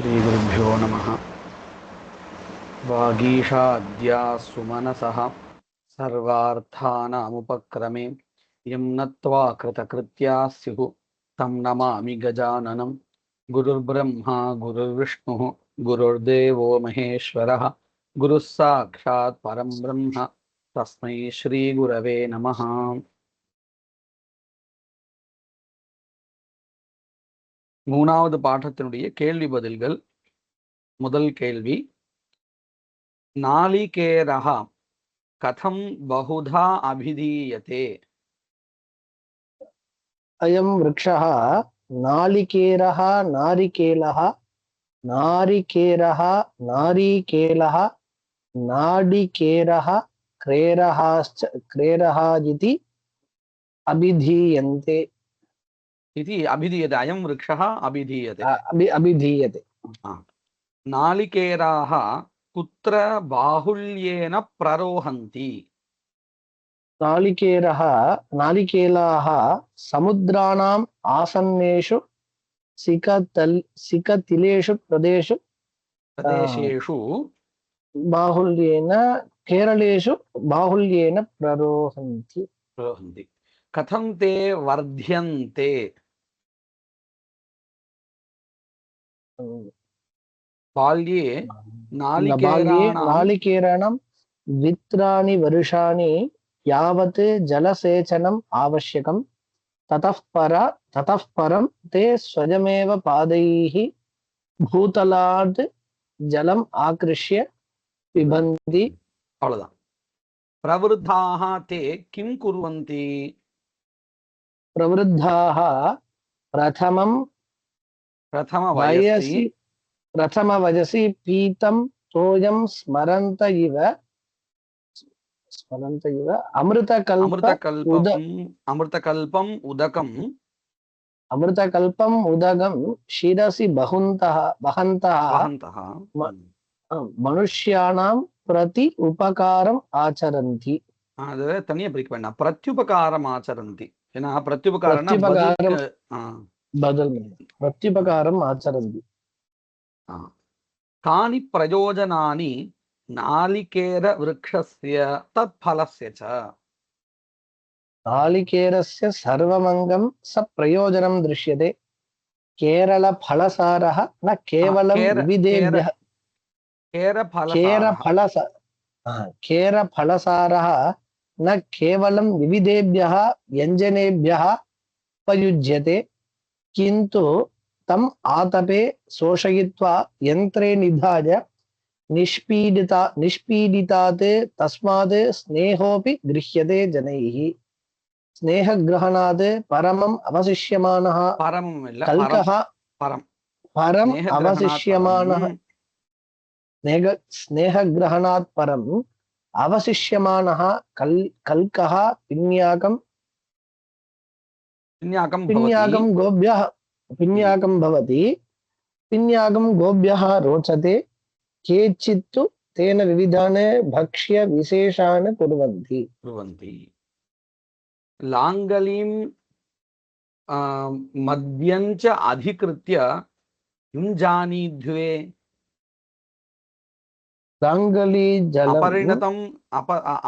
श्रीगुरुभ्यो नमः। वागीशाद्या सुमनसः सर्वार्थानामुपक्रमे यं नत्वा कृतकृत्या स्युः तं नमामि गजाननं। गुरुर्ब्रह्मा गुरुर्विष्णुः गुरुर्देवो महेश्वरः गुरुः साक्षात् परं ब्रह्म तस्मै श्रीगुरवे नमः। மூணாவது பாடத்தினுடைய கேள்வி பதில்கள். முதல் கேள்வி, नालिकेरः कथं बहुधा अभिधीयते? अयं वृक्षः नालिकेरः नारिकेलः नारिकेरः नारिकेलः नाडिकेरः क्रेरहाश्च क्रेरहादिति अभिधीयन्ते इति अभिधीयते। अयं वृक्षः अभिधीयते। अभिधीयते। नालिकेराः कुत्र बाहुल्येन प्ररोहन्ति? नालिकेलाः समुद्राणाम् आसन्नेषु सिकतिलेषु प्रदेशेषु बाहुल्येन केरलेषु बाहुल्येन प्ररोहन्ति। कथं ते वर्ध्यन्ते? बाल्ये नालिकेराणां वित्राणि वर्षाणि यावत् जलसेचनम् आवश्यकं ततः परं ते स्वयमेव पादैः भूतलात् जलम् आकृष्य पिबन्ति। अवलुदान। प्रवृद्धाः ते किं कुर्वन्ति? प्रवृद्धाः प्रथमवयसि पीतं तोयं स्मरन्त इव अमृतकल्पम् उदकं शिरसि वहन्तः मनुष्याणां प्रति उपकारम् आचरन्ति. प्रत्युपकारम् आचरन्ति. प्रत्युपकारम् आचरन्ति. कानि प्रयोजनानि नालिकेर वृक्षस्य तत्फलस्य च? नालिकेरस्य सर्वमङ्गं स प्रयोजनं दृश्यते. केरलफलसारः न केवलं विविधेभ्यः केरफलसारः न केवलं विविधेभ्यः व्यञ्जनेभ्यः उपयुज्यते, किन्तु तम् आतपे शोषयित्वा यन्त्रे निधाय निष्पीडितात् तस्मात् स्नेहोऽपि गृह्यते जनैः. स्नेहग्रहणात् परमम् अवशिष्यमानः कल्कः स्नेहग्रहणात् परम् अवशिष्यमानः कल्कः पिन्याकं भवति. पिन्याकं गोभ्यः रोचते. केचित्तु तेन विविधान् भक्ष्य विशेषान् कुर्वन्ति. लाङ्गलीं मद्यं च अधिकृत्य युञ्जानीध्वे.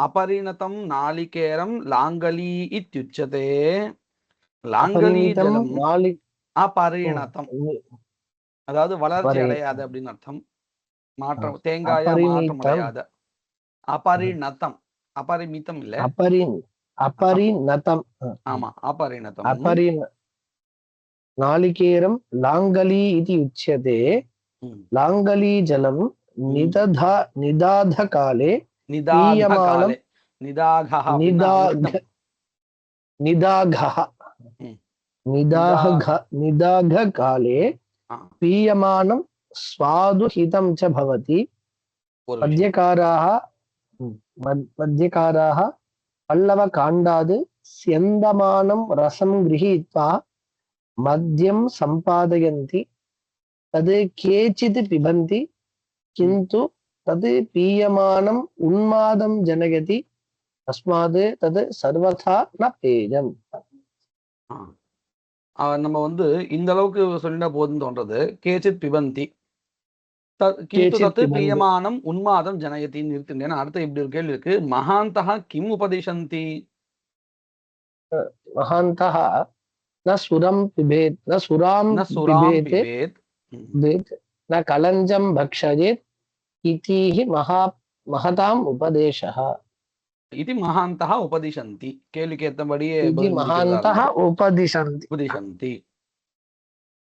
अपरिणतं नालिकेरं लाङ्गली इत्युच्यते. लाङ्गलीजलम् अपरिणतम्, அதாவது வளர்ச்சி அடையாது அப்படின்னு அர்த்தம். மாற்றம், தேங்காயா மாற்றம் அடையாத. अपरिणतम, अपरिमितम இல்ல, अपरिणतम. ஆமா, अपरिणतम. नालिकेरं लाङ्गली इति उच्यते. लाङ्गली जलं निदाघकाले निदाघकाले पीयमानं स्वादुहितं च भवति. मध्यकाराः पल्लवकाण्डात् स्यन्दमानं रसं गृहीत्वा मद्यं सम्पादयन्ति. तद् केचित् पिबन्ति, किन्तु तद् पीयमानम् उन्मादं जनयति. तस्मात् तद् सर्वथा न पेयम्. நம்ம இந்த அளவுக்கு சொல்லினா போதுன்னு தோன்றது. கேச்சித் பிபந்தி, கிந்து கேச்சித் தத்து பிபந்தி பிரியமானம் உன்மாதம் ஜனயத்தின்னு இருக்குன்னு அடுத்த இப்படி ஒரு கேள்வி இருக்கு. மகாந்தா கிம் உபதிஷந்தி? महान्तः न सुरं पिबेत् न सुरां ந சுராம் पिबेत् பிபேத். पिबेत् न कलञ्जं भक्षयेत् इति हि महताम् उपदेशः இது மகாந்தா உபதிஷந்தி. கேள்விக்கு ஏற்றபடியே इति பதில் முடிக்கிறதா महान्तः இருந்தா उपदिशन्ति உபதிஷந்தி.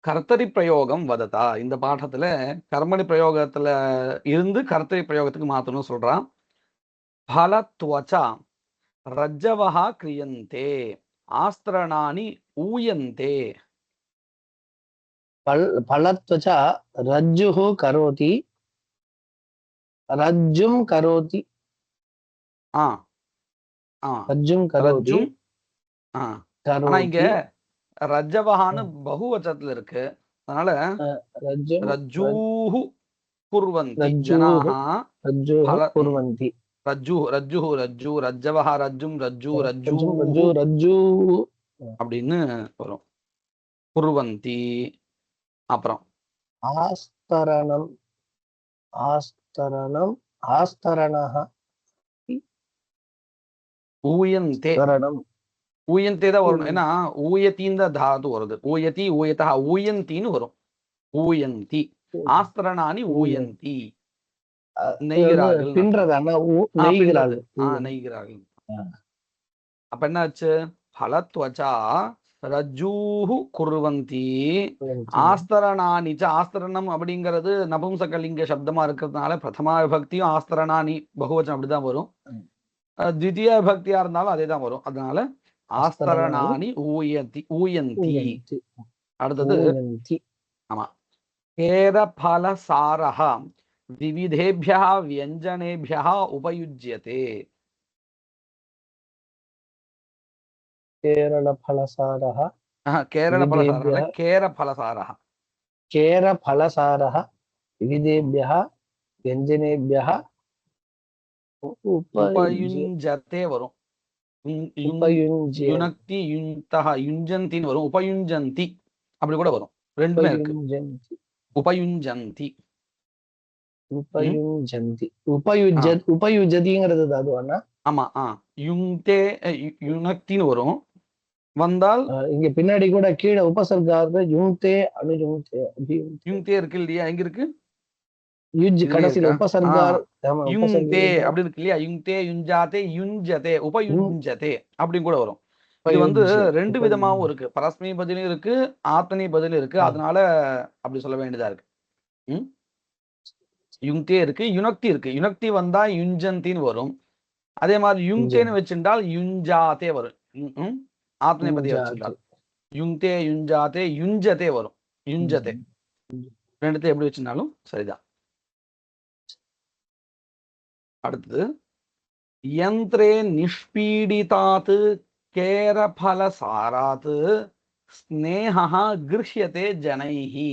கர்த்தரி பிரயோகம் வததா. இந்த பாடத்துல கர்மணி பிரயோகத்துல இருந்து கர்த்தரி பிரயோகத்துக்கு மாத்தணும்னு சொல்றான். பலத்வச்சா ரஜ்ஜவஹா கிரியந்தே ஆஸ்திரணானி ஊயந்தே. फलत्वचा रज्जुः करोति रज्जुं करोति ஆ ஆ रज्जुं करोति ரஜ்ஜும். ஆ ஆனா இங்க करोति ரஜ்ஜவஹான்னு பகுவச்சத்துல இருக்கு. அதனால रज्जुं ரஜ்ஜூஹு குர்வந்தி रज्जुः ஜனாஹா. रज्जुः பல कुर्वन्ति ரஜ்ஜு ரஜ்ஜு ரஜ்ஜு ரஜ்ஜவஹா ரஜ்ஜும் ரஜ்ஜு रज्जुं ரஜ்ஜூஹு रज्जुः அப்படின்னு வரும். குர்வந்தி. அப்புறம் आस्तरणम् आस्तरणम् आस्तरणः ஊயந்தே. स्तरणम् ஊயந்தே தான் வரணும். ஏன்னா ஊயத்தின் தான் தாது வருது. ஊயதி ஊயத்தா ஊயந்தின்னு வரும். ஊயந்தி. ஆஸ்திரணானி ஊயந்தி. நெய்கிறார்கள். பின்றதான பின்றது. நெய்கிறார்கள் நெய்கிறார்கள். அப்ப என்னாச்சு? பலத்வச்சா ரஜ்ஜூஹு குர்வந்தி ஆஸ்தரணானிச்ச. ஆஸ்தரணம் அப்படிங்கிறது நபும்சகலிங்க சப்தமா இருக்கிறதுனால பிரதமா விபக்தியும் ஆஸ்தரணானி பகுவச்சனம் அப்படிதான் வரும். தித்திய விபக்தியா இருந்தாலும் அதே தான் வரும். அதனால ஆஸ்தரணானி ஊயந்தி ஊயந்தி. அடுத்தது ஆமா கேரபலசாரஹ விவிதேபியः வியஞ்சனேபியः உபயுஜ்யதே. केरलफलसारः கேரளபலசாரः கேரபலசாரः केरफलसारः विविधेभ्यः व्यञ्जनेभ्यः உபயுஞ்சதே வரும். யுனக்தி யுந்தஹ யுஞ்சந்தின்னு வரும். உபயுஞ்சந்தி அப்படி கூட வரும். ரெண்டுமே இருக்கு. உபயுஞ்சந்தி உபயுஜதிங்கிறது அதுவானா? ஆமா. யுங்தே யுனக்தின்னு வரும். வந்தால் இங்க பின்னாடி கூட கீழே உபசர்காக யுங்தே அனுயுங்தே யுங்தே இருக்கு இல்லையா? எங்க இருக்கு? கடைசியில உபசர்கார் யுங்தே அப்படி இருக்கு இல்லையா? யுங்தே யுஞ்சாதே யுஞ்சதே உபயுஞ்சதே அப்படின்னு கூட வரும். இது வந்து ரெண்டு விதமாவும் இருக்கு. பரஸ்மை பதிலும் இருக்கு, ஆத்தனி பதிலும் இருக்கு. அதனால அப்படி சொல்ல வேண்டியதா இருக்கு. யுங்தே இருக்கு, யுனக்தி இருக்கு. யுனக்தி வந்தா யுஞ்சந்தின்னு வரும். அதே மாதிரி யுங்தேன்னு வச்சிருந்தால் யுஞ்சாதே வரும். ஆத்மனை பத்தி வச்சிருந்தால் யுங்தே யுஞ்சாதே யுஞ்சதே வரும். யுஞ்சதே ரெண்டுத்தையும் எப்படி வச்சிருந்தாலும் சரிதான். அடுத்தது யந்திரே நிஷ்பீடிதாத் கேரபலசாராத் ஸ்நேஹः கிருஹ்யதே ஜனைஹி.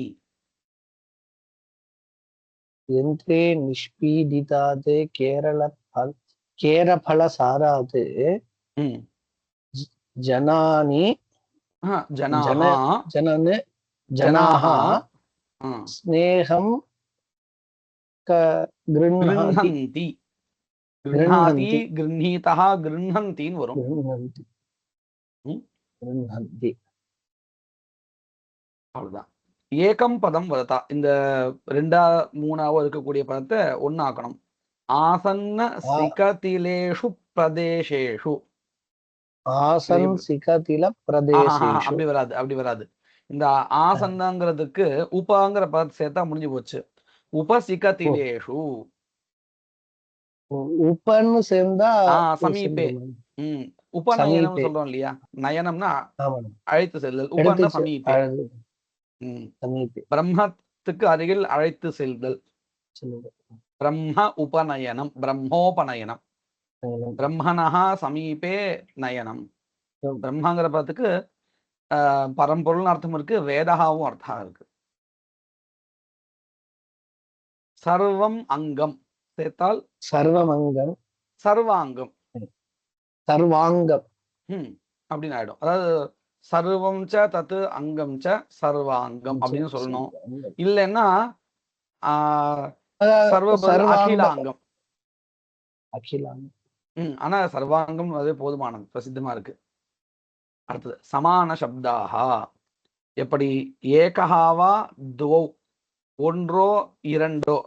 யந்திரே நிஷ்பீடிதாத் கேரபலசாராத் ஜனானி ஜனாः ஸ்நேகம் கிருஹந்தி. கிருஹாதி கிருஹீதः கிருஹந்தின்னு வரும். அவ்வளவுதான். ஏகம் பதம் வததா. இந்த ரெண்டா மூணாவோ இருக்கக்கூடிய பதத்தை ஒன்னாக்கணும். ஆசன்ன சிகதிலேஷு பிரதேசேஷு. அப்படி வராது. இந்த ஆசன்னங்கிறதுக்கு உபங்கிற பதத்தை சேர்த்தா முடிஞ்சு போச்சு. உபசிகதிலேஷு உபன்னு சேர்ந்தா சமீபே. உபநயனம் சொல்றோம் இல்லையா? நயனம்னா அழைத்து செல்தல். உபன்னா சமீபே. பிரம்மத்துக்கு அருகில் அழைத்து செல்தல். பிரம்ம உபநயனம் பிரம்மோபநயனம். பிரம்மணஹ சமீபே நயனம். பிரம்மங்கிற பதத்துக்கு பரம்பொருள்னு அர்த்தம் இருக்கு, வேதகாவும் அர்த்தம் இருக்கு. சர்வம் அங்கம் சேர்த்தால் சர்வமங்கம் சர்வாங்கம் சர்வாங்கம் அப்படின்னு ஆயிடும். அதாவது சர்வம் ச தத்து அங்கம் ச சர்வாங்கம் அப்படின்னு சொல்லணும். இல்லைன்னா அகிலாங்கம். அகிலாங்கம். ஆனா சர்வாங்கம் அதே போதுமானது, பிரசித்தமா இருக்கு. அடுத்தது சமான சப்தாகா. எப்படி? ஏகஹாவா துவௌ, ஒன்றோ இரண்டோ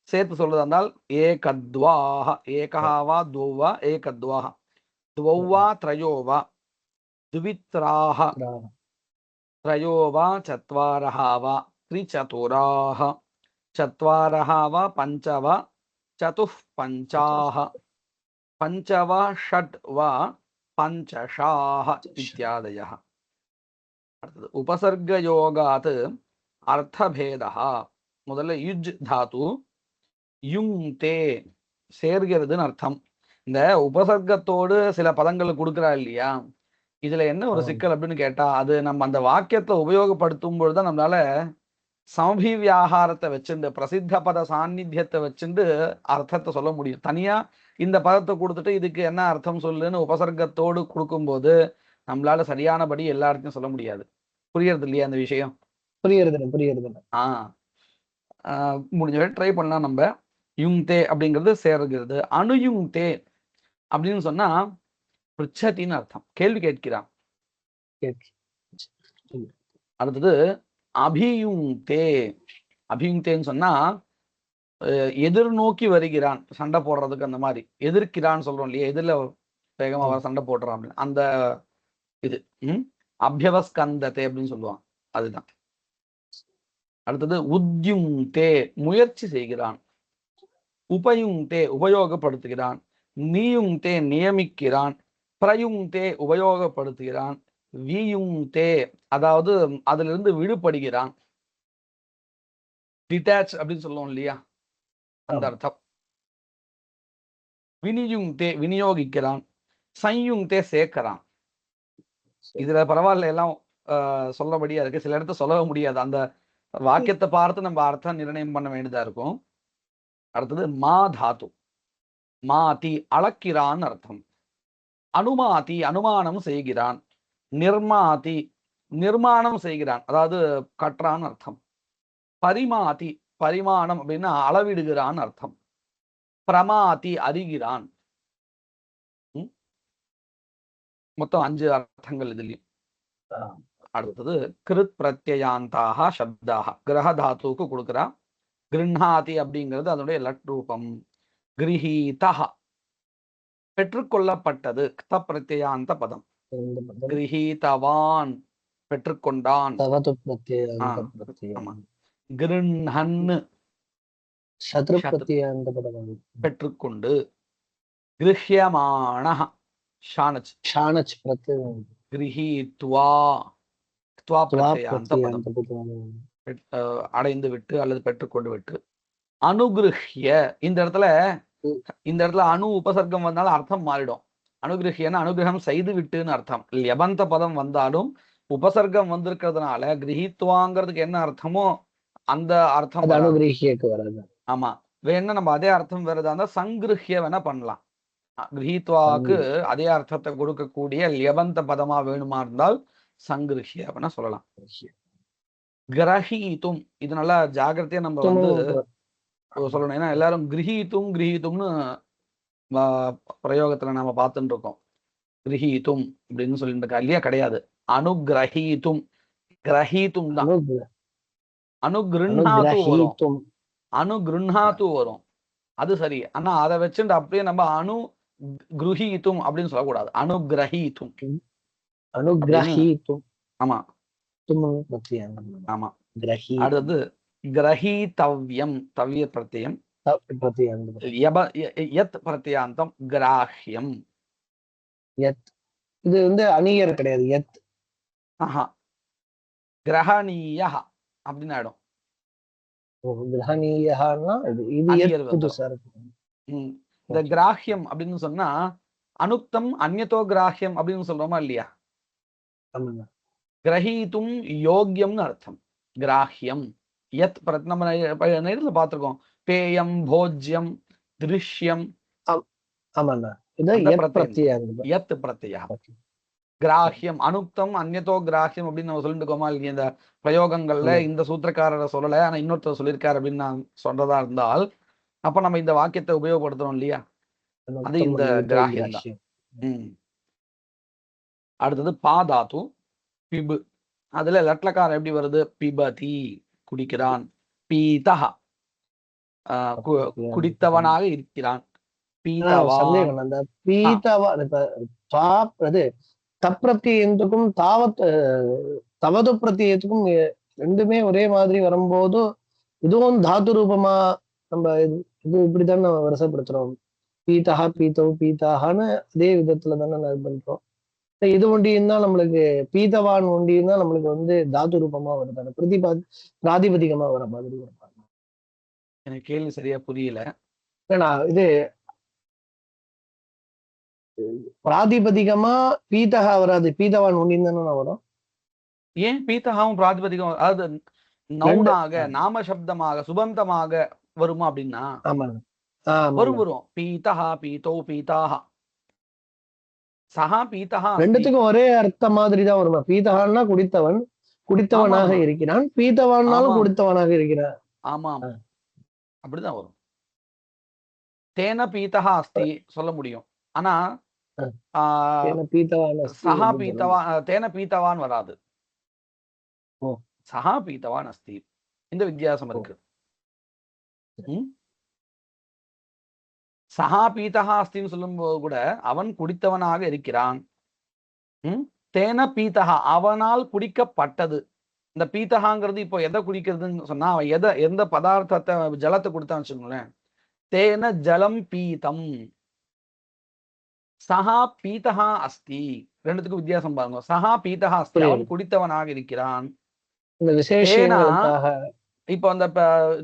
சேர்த்து சொல்றதா இருந்தால் ஏகத்வாஹ, ஏகஹாவா துவௌவா ஏகத்வாஹ, துவௌவா த்ரயோவா துவித்ராஹ, त्रयोवा चत्वारः वा त्रिचतुराः, चत्वारः वा पञ्च वा चतुः पञ्चाः, पञ्च वा षट् वा पञ्चशाः इत्यादयः. उपसर्गयोगात् अर्थभेदः. முதல்ல யுஜ் தாத்து யுங்தே சேர்கிறதுன்னு அர்த்தம். இந்த உபசர்க்கத்தோடு சில பதங்களை கொடுக்குறா இல்லையா, இதுல என்ன ஒரு சிக்கல் அப்படின்னு கேட்டா, அது நம்ம அந்த வாக்கியத்தை உபயோகப்படுத்தும் பொழுதுதான் நம்மளால சமபி வியாகாரத்தை வச்சுண்டு பிரசித்த பத சாநித்தியத்தை வச்சுண்டு அர்த்தத்தை சொல்ல முடியும். தனியா இந்த பதத்தை கொடுத்துட்டு இதுக்கு என்ன அர்த்தம் சொல்லுன்னு உபசர்க்கத்தோடு கொடுக்கும்போது நம்மளால சரியானபடி எல்லா இடத்தையும் சொல்ல முடியாது. புரியறது இல்லையா அந்த விஷயம்? புரியுறது. முடிஞ்ச ட்ரை பண்ணலாம் நம்ம. யுங்தே அப்படிங்கிறது சேர்கிறது. அணுயுங்தே அப்படின்னு சொன்னா பிருச்சத்தின்னு அர்த்தம், கேள்வி கேட்கிறான். அடுத்தது அபியுங்தே. அபியுங்தேன்னு சொன்னா எதிர்நோக்கி வருகிறான், சண்டை போடுறதுக்கு. அந்த மாதிரி எதிர்க்கிறான்னு சொல்றோம் இல்லையா, எதிரில வேகமா வர சண்டை போடுறான் அப்படின்னு, அந்த இது அபியவஸ்கந்ததே அப்படின்னு சொல்லுவான், அதுதான். அடுத்தது உத்யுங்தே, முயற்சி செய்கிறான். உபயுங்தே, உபயோகப்படுத்துகிறான். நீயுங்தே, நியமிக்கிறான். பிரயுங்தே, உபயோகப்படுத்துகிறான். வியுங்தே, அதாவது அதிலிருந்து விடுபடுகிறான். டிட்டாச் அப்படின்னு சொல்லுவோம் இல்லையா, அந்த அர்த்தம். வினியுங்தே, விநியோகிக்கிறான். சயுங்தே, சேர்க்கிறான். இதுல பரவாயில்ல, எல்லாம் சொல்லபடியா இருக்கு. சில இடத்த சொல்ல முடியாது, அந்த வாக்கியத்தை பார்த்து நம்ம அர்த்தம் நிர்ணயம் பண்ண வேண்டியதா இருக்கும். அடுத்தது மா தாத்து. மாதி, அளக்கிறான் அர்த்தம். அனுமாதி, அனுமானம் செய்கிறான். நிர்மாதி, நிர்மாணம் செய்கிறான், அதாவது கற்றான் அர்த்தம். பரிமாதி, பரிமாணம் அப்படின்னா அளவிடுகிறான் அர்த்தம். பிரமாதி, அறிகிறான். மொத்தம் 5 அர்த்தங்கள் இதுலயும். அடுத்தது கிருத் பிரத்யயாந்தாக சப்தாக. கிரக தாத்துக்கு கொடுக்குறா. கிருண்ணாதி அப்படிங்கிறது அதனுடைய லட் ரூபம். கிரஹீதா, பெற்றுக்கொள்ளப்பட்டது. க்த பிரத்யயாந்த பதம். கிரஹீதவான், பெற்றுக்கொண்டான். கிருண்ணன், பெற்றுக்கொண்டு. கிருஹ்யமான, ஷானச் கிரஹீத்வா, அடைந்து விட்டு அல்லது பெற்றுக்கொண்டு விட்டு. அனுகிருஹ்ய, இந்த இடத்துல அணு உபசர்க்கம் வந்தாலும் அர்த்தம் மாறிடும். அனுகிரகியன அனுகிரகம் செய்து விட்டுன்னு அர்த்தம். யபந்த பதம் வந்தாலும் உபசர்க்கம் வந்திருக்கிறதுனால கிரகித்வாங்கிறதுக்கு என்ன அர்த்தமோ அந்த அர்த்தம் அனுகிரகியக்கு வராது. ஆமா, வேணா நம்ம அதே அர்த்தம் வேறதா இருந்தா சங்கிருஹ்ய வேணா பண்ணலாம். கிரகித்வாக்கு அதே அர்த்தத்தை கொடுக்கக்கூடிய யபந்த பதமா வேணுமா இருந்தால் சங்கிருஹ்ய வேணா சொல்லலாம். கிரஹீதும், இது நல்லா ஜாகிரதையா நம்ம வந்து சொல்லணும். ஏன்னா எல்லாரும் கிரஹீதும்னு பிரயோகத்துல நாம பார்த்துட்டு இருக்கோம். கிரஹீதும் அப்படின்னு சொல்லிட்டு இருக்கா இல்லையா, கிடையாது. அனுகிரஹீதும், கிரஹீதும் தான். அனுகிருண்ணாத்து வரும், அனுகிருண்ணாத்து வரும், அது சரி. ஆனா அதை வச்சுட்டு அப்படியே நம்ம அனுகிரஹீதும் அப்படின்னு சொல்லக்கூடாது. அனுகிரஹீதும், அனுகிரஹீதும். ஆமா ஆமா. அடுத்தது கிரஹீதவ்யம், தவ்ய பிரத்யம். யத் பிரத்யாந்தம் கிராஹ்யம். இது வந்து அணியர் கிடையாது. யத் கிரஹணீய அப்படின்னு ஆயிடும். இந்த கிராஹ்யம் அப்படின்னு சொன்னா அனுக்தம் அந்யதோ கிராஹ்யம் அப்படின்னு சொல்றோமா இல்லையா. கிரஹீதும் யோக்கியம்னு அர்த்தம். கிராஹ்யம் யத் நம்ம நேரத்துல பார்த்திருக்கோம். பேயம், போஜ்யம், திருஷ்யம். யத் பிரத்யா. கிராஹ்யம் அனுக்தம் அந்நதோ கிராஹ்யம் அப்படின்னு நம்ம சொல்லிட்டு இருக்கோமா இல்லையா இந்த பிரயோகங்கள்ல இந்த சூத்திரக்காரரை சொல்லலை ஆனா இன்னொருத்தர் சொல்லியிருக்காரு அப்படின்னு நான் சொல்றதா இருந்தால் அப்ப நம்ம இந்த வாக்கியத்தை உபயோகப்படுத்துறோம் இல்லையா அது இந்த கிராஹ்யம் தான். அடுத்தது பாதாத்து பிபு அதுல லட்லக்காரம் எப்படி வருது பிபதி குடிக்கிறான் பீதா குடித்தவனாக இருக்கிறான் பீதவா சந்தேகம் அந்த பீதவா அது தப்பிரத்தியத்துக்கும் தவது பிரத்தியத்துக்கும் ரெண்டுமே ஒரே மாதிரி வரும்போது இதுவும் தாத்து ரூபமா நம்ம இது இப்படிதான் நம்ம வரிசைப்படுத்துறோம் பீதா பீத்தவ் பீதாகான்னு அதே விதத்துல தானே நான் பண்றோம் இது ஒண்டியும் தான் நம்மளுக்கு பீதவான் ஒண்டியும் தான் நம்மளுக்கு வந்து தாத்து ரூபமா வருது பிராதிபதிகமா வர மாதிரி வருவாங்க. எனக்கு கேள்வி சரியா புரியல. இது பிராதிபதிகமா பீதகா வராது பீதவான் ஒண்டியும் தானே வரும். ஏன் பீத்தகாவும் பிராதிபதிகம் அதாவது நவுனாக நாம சப்தமாக சுபந்தமாக வருமா அப்படின்னா வரும் பீதஹா பீதோ பீதாஹா சஹா பீதஹா ரெண்டுத்துக்கும் ஒரே அர்த்த மாதிரி தான் வருமா பீதகான்னா குடித்தவனாக இருக்கிறான் பீதவான்னாலும் குடித்தவனாக இருக்கிறான். ஆமா அப்படிதான் வரும். தேன பீதஹா அஸ்தி சொல்ல முடியும் ஆனா சஹா பீத்தவான் தேன பீத்தவான் வராது சஹா பீத்தவான் அஸ்தி இந்த வித்தியாசம் இருக்கு. சஹா பீதஹா அஸ்தின்னு சொல்லும்போது கூட அவன் குடித்தவனாக இருக்கிறான். தேன பீதஹா அவனால் குடிக்கப்பட்டது. இந்த பீத்தகாங்கிறது இப்போ எதை குடிக்கிறதுன்னு சொன்னா அவன் எந்த பதார்த்தத்தை ஜலத்தை கொடுத்தான்னு வச்சுக்கோங்களேன் தேன ஜலம் பீதம் சஹா பீதஹா அஸ்தி ரெண்டுத்துக்கும் வித்தியாசம் பாருங்க. சஹா பீதஹா அஸ்தி அவன் குடித்தவனாக இருக்கிறான். இப்போ அந்த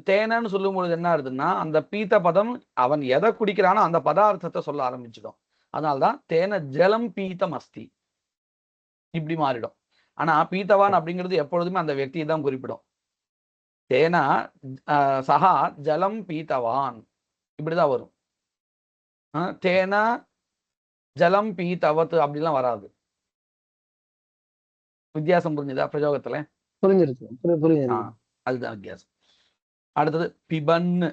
தேனன்னு சொல்லும் பொழுது என்ன ஆகுதுன்னா அந்த பீத்த பதம் அவன் எதை குடிக்கிறானோ அந்த பதார்த்தத்தை சொல்ல ஆரம்பிச்சிடும். அதனால்தான் தேன ஜலம் பீத்தம் அஸ்தி இப்படி மாறிடும். ஆனா பீத்தவான் அப்படிங்கிறது எப்பொழுதுமே அந்த వ్యక్తిயை தான் குறிப்பிடும். தேனா சஹா ஜலம் பீத்தவான் இப்படிதான் வரும். தேனா ஜலம் பீத்தவத் அப்படிலாம் வராது. வித்தியாசம் புரிஞ்சுதா பிரயோகத்துல? புரிஞ்சிருக்கு. அதுதான் வித்தியாசம். அடுத்தது பிபன்னு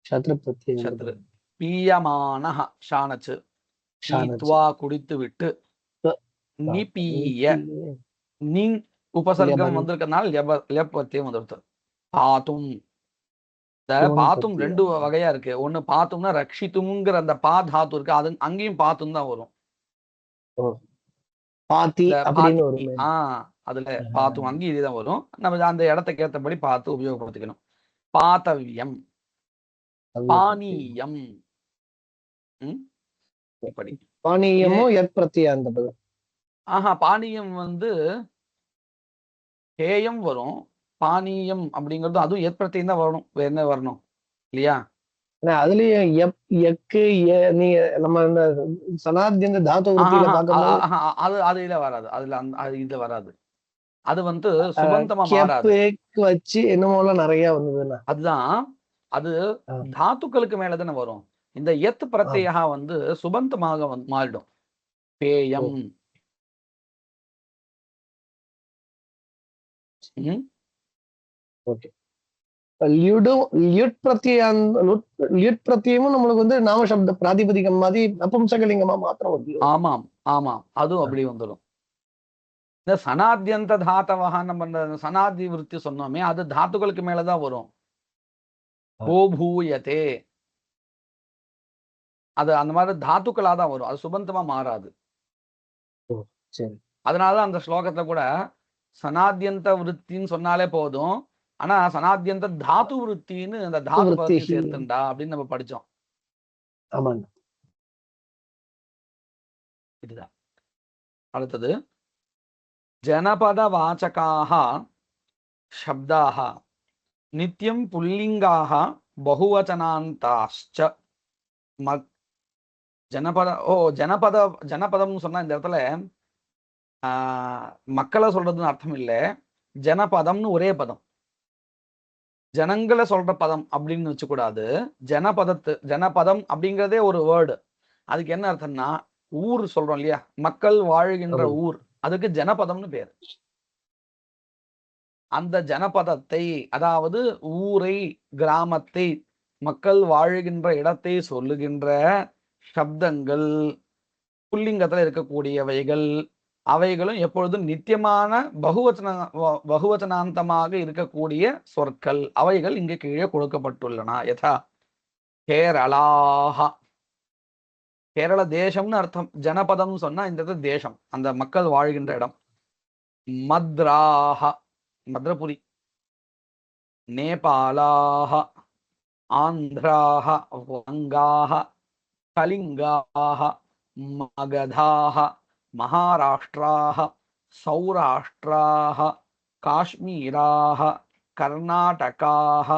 சத்ரு பீயமானஹ ஷானச்சு பீத்வா குடித்து விட்டு நிபீய நின் உபசர்க்கம் வந்திருக்கனால லெப்பத்தியம் வந்துருது. பாத்தும் பாத்தும் ரெண்டு வகையா இருக்கு. ஒண்ணு பாத்தும்னா ரக்ஷித்தும்ங்கிற அந்த பா தாத்து இருக்கு அது அங்கேயும் பாத்தும் தான் வரும். அதுல பாத்தும் அங்கேயும் இதுதான் வரும். நம்ம அந்த இடத்துக்கு ஏற்றபடி பார்த்து உபயோகப்படுத்திக்கணும். பாத்தவியம் பானீயம் இப்படி பானீயம் வந்து கேயம் வரும். பானீயம் அப்படிங்கிறது அதுவும் ஏற்பிரத்தியம் தான் வரணும். வேற என்ன வரணும் இல்லையா? அதுலயும் நம்ம இந்த சனாத்யந்த தாத்து அதுல வராது. இதுல வராது. அது வந்து சுபந்தமா மாறாது. வச்சு என்னமோலாம் நிறைய வந்ததுன்னா அதுதான் அது தாத்துக்களுக்கு மேலதானே வரும். இந்த எத் பிரத்யா வந்து சுபந்தமாக மாறிடும். பேயம் பிரத்தியமும் நம்மளுக்கு வந்து நாமசப்த பிராதிபதிகம் மாதிரி நபும்சகலிங்கமா மாத்திரம். ஆமாம் ஆமாம் அதுவும் அப்படி வந்துடும். இந்த சனாத்யந்த தாத்தவகா நம்ம சனாதி விருத்தி சொன்னோமே அது தாத்துக்களுக்கு மேலதான் வரும். கோபூயத்தே அது அந்த மாதிரி தாத்துக்களாதான் வரும். அது சுபந்தமா மாறாது. அதனாலதான் அந்த ஸ்லோகத்துல கூட சனாத்யந்த விருத்தின்னு சொன்னாலே போதும். ஆனா சனாத்யந்த தாத்து விருத்தின்னு அந்த தாத்து பத்தி சேர்த்துண்டா அப்படின்னு நம்ம படிச்சோம். இதுதான். அடுத்தது ஜனபத வாச்சகாக சப்தாக நித்யம் புல்லிங்காக பகுவச்சனாந்தாச்ச ஜனபதம் சொன்னா இந்த இடத்துல மக்களை சொல்றதுன்னு அர்த்தம் இல்லை. ஜனபதம்னு ஒரே பதம். ஜனங்களை சொல்ற பதம் அப்படின்னு வச்சுக்கூடாது. ஜனபதம் அப்படிங்கிறதே ஒரு வேர்டு. அதுக்கு என்ன அர்த்தம்னா ஊர் சொல்றோம் இல்லையா, மக்கள் வாழ்கின்ற ஆமா. ஊர், அதுக்கு ஜனபதம்னு பேர். அந்த ஜனபதத்தை, அதாவது ஊரை, கிராமத்தை, மக்கள் வாழ்கின்ற இடத்தை சொல்லுகின்ற சப்தங்கள், புல்லிங்கத்துல இருக்கக்கூடியவைகள், அவைகளும் எப்பொழுதும் நித்தியமான பகுவச்சனாந்தமாக இருக்கக்கூடிய சொற்கள், அவைகள் இங்கு கீழே கொடுக்கப்பட்டுள்ளன. யதா கேரளாஹ, கேரள தேசம்னு அர்த்தம். ஜனபதம் சொன்னா இந்த இடத்துல தேசம், அந்த மக்கள் வாழ்கின்ற இடம். மத்ராஹ, மத்ரபுரி. நேபாளாஹ, ஆந்திராஹ, வங்காஹ, கலிங்காஹ, மகதாஹ, மகாராஷ்டிராஹ, சௌராஷ்டிராஹ, காஷ்மீராஹ, கர்நாடகாஹ,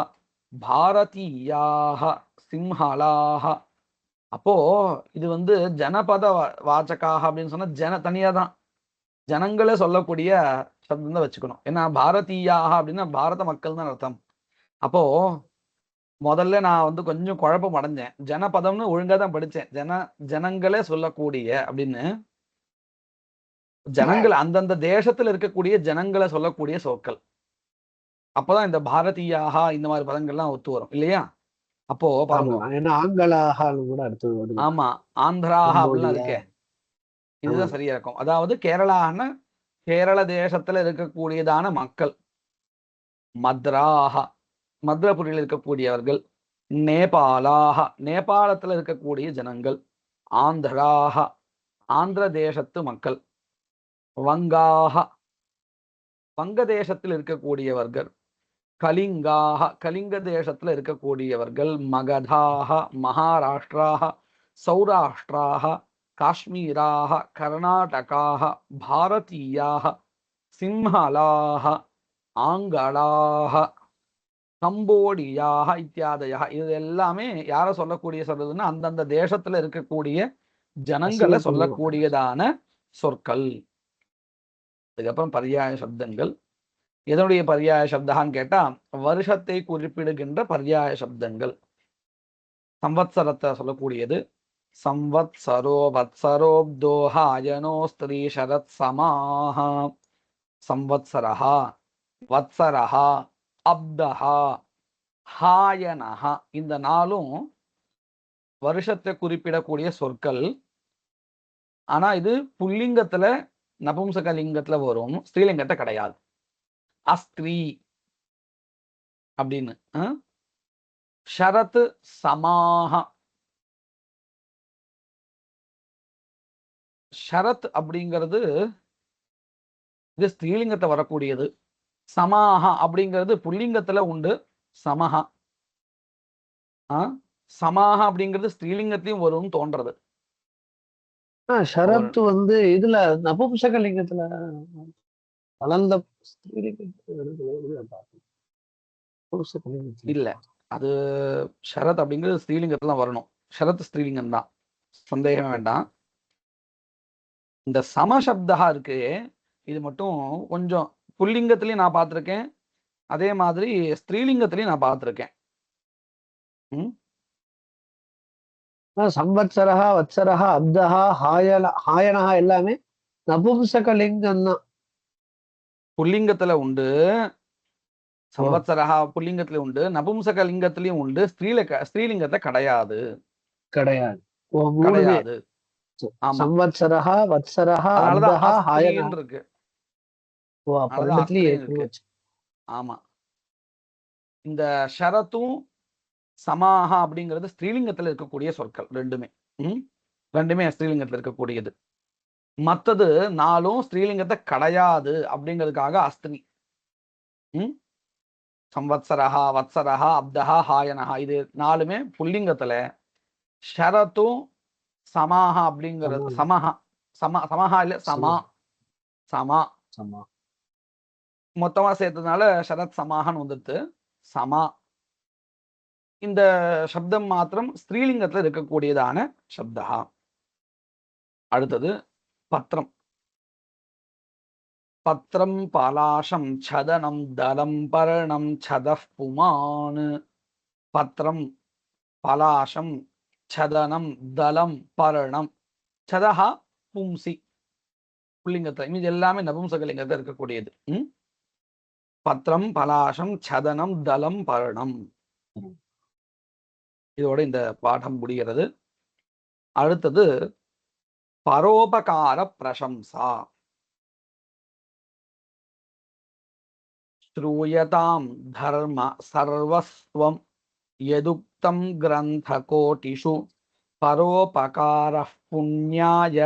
பாரதீயாஹ, சிம்ஹலாஹ. அப்போ இது வந்து ஜனபத வாச்சகாக அப்படின்னு சொன்னா தனியா தான் ஜனங்களே சொல்லக்கூடிய சப்தம் தான் வச்சுக்கணும். ஏன்னா பாரதீயாக அப்படின்னா பாரத மக்கள் தான் அர்த்தம். அப்போ முதல்ல நான் வந்து கொஞ்சம் குழப்பம் அடைஞ்சேன். ஜனபதம்னு ஒழுங்கா தான் படிச்சேன். ஜனங்களே சொல்லக்கூடிய அப்படின்னு, ஜனங்கள் அந்தந்த தேசத்துல இருக்கக்கூடிய ஜனங்களை சொல்லக்கூடிய சொற்கள். அப்பதான் இந்த பாரதீயாக இந்த மாதிரி பதங்கள்லாம் ஒத்து வரும் இல்லையா? அப்போ பாருங்க. ஏன்னா ஆங்கலாகான்னு கூட அடுத்தது வருது. ஆமா, ஆந்திராஹா அப்படிலாம் இருக்கே, இதுதான் சரியா இருக்கும். அதாவது கேரளான்னா கேரள தேசத்துல இருக்கக்கூடியதான மக்கள். மத்ராஹா, மத்ரபுரியில் இருக்கக்கூடியவர்கள். நேபாளாஹா, நேபாளத்துல இருக்கக்கூடிய ஜனங்கள். ஆந்திராஹா, ஆந்திர தேசத்து மக்கள். வங்காஹா, வங்க தேசத்தில் இருக்கக்கூடியவர்கள். கலிங்காஹ, கலிங்க தேசத்துல இருக்கக்கூடியவர்கள். மகதாஹ, மகாராஷ்டிராஹ, சௌராஷ்டிராஹ, காஷ்மீராஹ, கர்நாடகாஹ, பாரதீயாஹ, சிம்ஹலாஹ, ஆங்கலாஹ, கம்போடியாஹ இத்தியாதயா. இது எல்லாமே யார சொல்லக்கூடிய சொல்றதுன்னா அந்தந்த தேசத்துல இருக்கக்கூடிய ஜனங்களை சொல்லக்கூடியதான சொற்கள். அதுக்கப்புறம் பர்யாய சப்தங்கள். எதனுடைய பர்யாய சப்தான்னு கேட்டா வருஷத்தை குறிப்பிடுகின்ற பர்யாய சப்தங்கள். சம்வத்சரத்தை சொல்லக்கூடியது. சம்வத்சரோ வத்சரோப்தோஹாயனோ ஸ்திரீ சரத் சமாஹ. சம்வத்சரஹா, வத்சரஹா, அப்தஹா, ஹாயனஹா, இந்த நாளும் வருஷத்தை குறிப்பிடக்கூடிய சொற்கள். ஆனா இது புல்லிங்கத்துல நபும்சக லிங்கத்துல வரும், ஸ்ரீலிங்கத்தை கிடையாது. அஸ்திரீ அப்படின்னு. ஷரத் சமாஹ, ஷரத் அப்படிங்கிறது இது ஸ்திரீலிங்கத்தை வரக்கூடியது. சமாஹா அப்படிங்கிறது புல்லிங்கத்துல உண்டு. சமஹா, சமாஹா அப்படிங்கிறது ஸ்திரீலிங்கத்திலையும் வரும்னு தோன்றது. ஷரத் வந்து இதுல நபும்சக லிங்கத்துல வளர்ந்த இல்ல, அது ஷரத் அப்படிங்கிறது ஸ்ரீலிங்கத்துல வரணும். ஷரத் ஸ்ரீலிங்கம் தான், சந்தேகம் வேண்டாம். இந்த சமசப்தா இருக்கு, இது மட்டும் கொஞ்சம் புல்லிங்கத்திலையும் நான் பார்த்திருக்கேன், அதே மாதிரி ஸ்திரீலிங்கத்திலையும் நான் பார்த்திருக்கேன். சம்வத்சரஹா, வத்சரஹா, அப்தஹா, ஹாயனஹா எல்லாமே நபும்சக லிங்கம் தான். புல்லிங்கத்துல உண்டு, சம்வத்சரஹா புல்லிங்கத்துல உண்டு, நபும்சக லிங்கத்திலையும் உண்டு, ஸ்திரீலிங்கத்தை கிடையாது. கிடையாது. கிடையாது. சம்வத்சரஹா, வத்சரஹா, அப்தஹா, ஹாயனஹா இருக்கு. ஆமா, இந்த ஷரத்தும் சமாஹா அப்படிங்கிறது ஸ்திரீலிங்கத்துல இருக்கக்கூடிய சொற்கள். ரெண்டுமே ஸ்திரீலிங்கத்துல இருக்கக்கூடியது. மத்தது நாலும் ஸ்திரீலிங்கத்தை கிடையாது அப்படிங்கிறதுக்காக அஸ்திரி. சம்வத்சரஹா, வத்சரஹா, அப்தஹா, ஹாயனஹா இது நாலுமே புல்லிங்கத்துல. ஷரத்தும் சமாஹா அப்படிங்கிறது சமஹா, சமஹா இல்ல சமா, சமா மொத்தமா சேர்த்ததுனால ஷரத் சமாஹான்னு வந்துட்டு சமா. இந்த சப்தம் மாத்திரம் ஸ்திரீலிங்கத்துல இருக்கக்கூடியதான சப்தா. அடுத்தது பத்திரம். பத்திரம் பலாசம் சதனம் தலம் பர்ணம் சதஃப் புமான். பத்திரம், பலாசம், சதனம், தலம், பர்ணம். சதஹா பும்சி புல்லிங்கத்துல, மீது எல்லாமே நபும்சகலிங்கத்துல இருக்கக்கூடியது. பத்திரம், பலாசம், சதனம், தலம், பர்ணம். இதோட இந்த பாடம் முடிகிறது. அடுத்தது பரோபகார பிரசம்சா. ஸ்ரூயதாம் தர்ம சர்வஸ்வம் யதுக்தம் கிரந்த கோட்டிஷு பரோபகாரः புண்ணியாய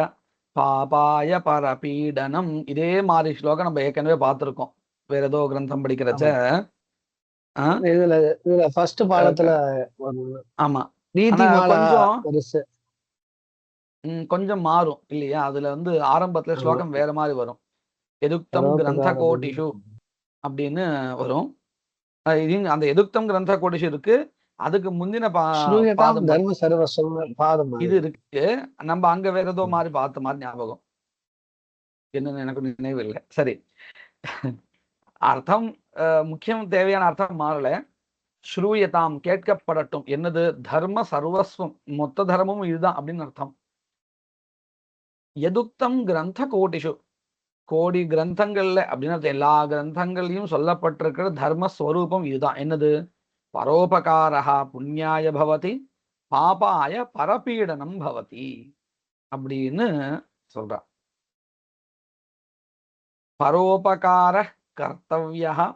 பாபாய பரபீடனம். இதே மாதிரி ஸ்லோகம் நம்ம ஏற்கனவே பார்த்திருக்கோம் வேற ஏதோ கிரந்தம் படிக்கிறச்ச. இதுல ஃபர்ஸ்ட் பாடத்துல ஆமா, நீதிமாலா கொஞ்சம் மாறும் இல்லையா? அதுல வந்து ஆரம்பத்துல ஸ்லோகம் வேற மாதிரி வரும். எதுக்தம் கிரந்த கோட்டிஷு அப்படின்னு வரும். அந்த எதுக்தம் கிரந்த கோட்டிஷு இருக்கு, அதுக்கு முந்தின பாதம் இது இருக்கு. நம்ம அங்க வேற ஏதோ மாதிரி பார்த்த மாதிரி ஞாபகம், என்னன்னு எனக்கு நினைவு இல்லை. சரி, அர்த்தம் முக்கியம், தேவையான அர்த்தம் மாறல. ஸ்ரூயதாம் கேட்கப்படட்டும். என்னது? தர்ம சர்வஸ்வம், மொத்த தர்மமும் இதுதான் அப்படின்னு அர்த்தம். எதுக்தம் கிரந்த கோட்டிஷு, கோடி கிரந்தங்கள்ல அப்படின்னு எல்லா கிரந்தங்களையும் சொல்லப்பட்டிருக்கிற தர்மஸ்வரூபம் இதுதான். என்னது? பரோபகாரஹா புண்ணியாய பவதி பாபாய பரபீடனம் பவதி அப்படின்னு சொல்ற. பரோபகார கர்த்தவ்யா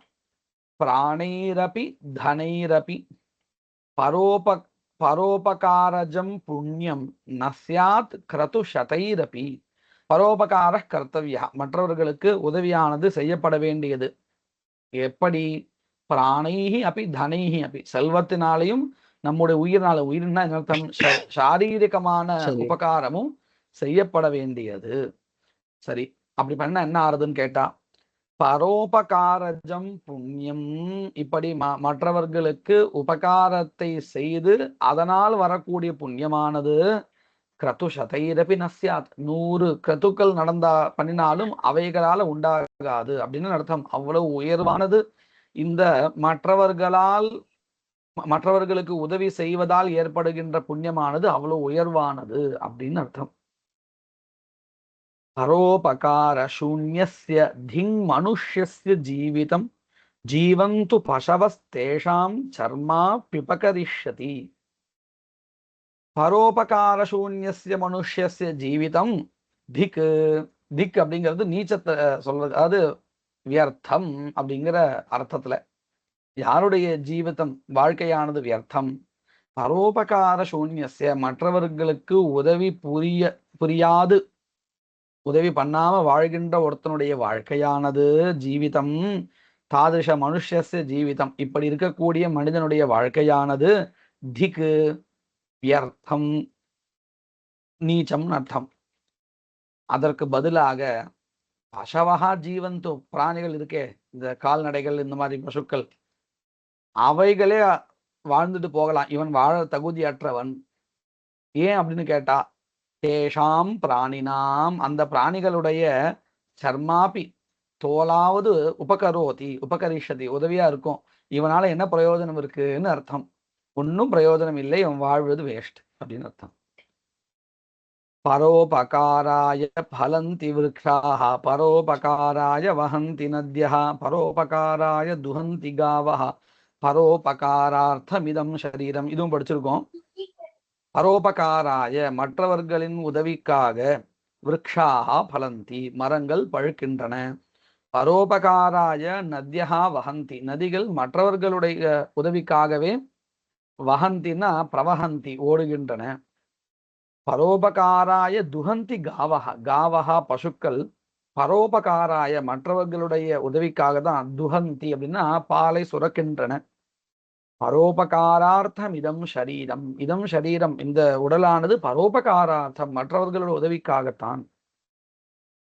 பிராணைரபி தனைரபி பரோபகாரஜம் புண்ணியம் நஸ்யாத் கிரது சதைரபி. பரோபகார கர்த்தவ்யா, மற்றவர்களுக்கு உதவியானது செய்யப்பட வேண்டியது. எப்படி? பிராணைஹி அப்படி தனைஹி அப்படி, செல்வத்தினாலையும் நம்முடைய உயிர்னால, உயிர்னா அர்த்தம் சாரீரிகமான உபகாரமும் செய்யப்பட வேண்டியது. சரி, அப்படி பண்ண என்ன ஆறுதுன்னு கேட்டா, பரோபகாரஜம் புண்ணியம், இப்படி மற்றவர்களுக்கு உபகாரத்தை செய்து அதனால் வரக்கூடிய புண்ணியமானது கிரது சதைரபி நஸ்யாத், 100 கிரத்துக்கள் பண்ணினாலும் அவைகளால உண்டாகாது அப்படின்னு அர்த்தம். அவ்வளவு உயர்வானது இந்த மற்றவர்களுக்கு உதவி செய்வதால் ஏற்படுகின்ற புண்ணியமானது அவ்வளவு உயர்வானது அப்படின்னு அர்த்தம். பரோபகார சூன்யஸ்ய திங் மனுஷ்யஸ்ய ஜீவிதம் ஜீவந்து பசவஸ்தேஷாம் சர்மா பிபகரிஷ்யதி. பரோபகார சூன்யஸ்ய மனுஷ்யஸ்ய ஜீவிதம் திக், திக் அப்படிங்கிறது நீச்சத்தை சொல்றது, அதாவது வியர்த்தம் அப்படிங்கிற அர்த்தத்துல. யாருடைய ஜீவிதம், வாழ்க்கையானது வியர்த்தம். பரோபகார சூன்யஸ்ய, மற்றவர்களுக்கு உதவி புரியாது, உதவி பண்ணாம வாழ்கின்ற ஒருத்தனுடைய வாழ்க்கையானது ஜீவிதம். தாதிருஷ மனுஷ்யஸ்ய ஜீவிதம், இப்படி இருக்கக்கூடிய மனிதனுடைய வாழ்க்கையானது திக் வியர்த்தம், நீச்சம் அர்த்தம். அதற்கு பதிலாக பசவஹா ஜீவந்து, பிராணிகள் இருக்கே, இந்த கால்நடைகள், இந்த மாதிரி பசுக்கள், அவைகளே வாழ்ந்துட்டு போகலாம், இவன் வாழ தகுதியற்றவன். ஏன் அப்படின்னு கேட்டா, தேஷாம் பிராணினாம், அந்த பிராணிகளுடைய சர்மாபி, தோலாவது உபகரோதி உபகரிஷதி, உதவியா இருக்கும். இவனால என்ன பிரயோஜனம் இருக்குன்னு அர்த்தம். ஒன்னும் பிரயோஜனம் இல்லை, இவன் வாழ்வது வேஸ்ட் அப்படின்னு அர்த்தம். பரோபகாராய பலந்தி விருக்ஷாः பரோபகாராய வஹந்தி நத்யः பரோபகாராய துஹந்தி காவः பரோபகாரார்த்தமிதம் சரீரம். இதுவும் படிச்சிருக்கோம். பரோபகாராய, மற்றவர்களின் உதவிக்காக, விருக்ஷாः பலந்தி, மரங்கள் பழுக்கின்றன. பரோபகாராய நத்யஹா வஹந்தி, நதிகள் மற்றவர்களுடைய உதவிக்காகவே, வஹந்தினா பிரவஹந்தி, ஓடுகின்றன. பரோபகாராய துஹந்தி காவஹா, காவஹா பசுக்கள், பரோபகாராய மற்றவர்களுடைய உதவிக்காக தான், துஹந்தி அப்படின்னா பாலை சுரக்கின்றன. பரோபகாரார்த்தம் இதம் ஷரீரம், இதம் ஷரீரம், இந்த உடலானது பரோபகாரார்த்தம், மற்றவர்களுடைய உதவிக்காகத்தான்.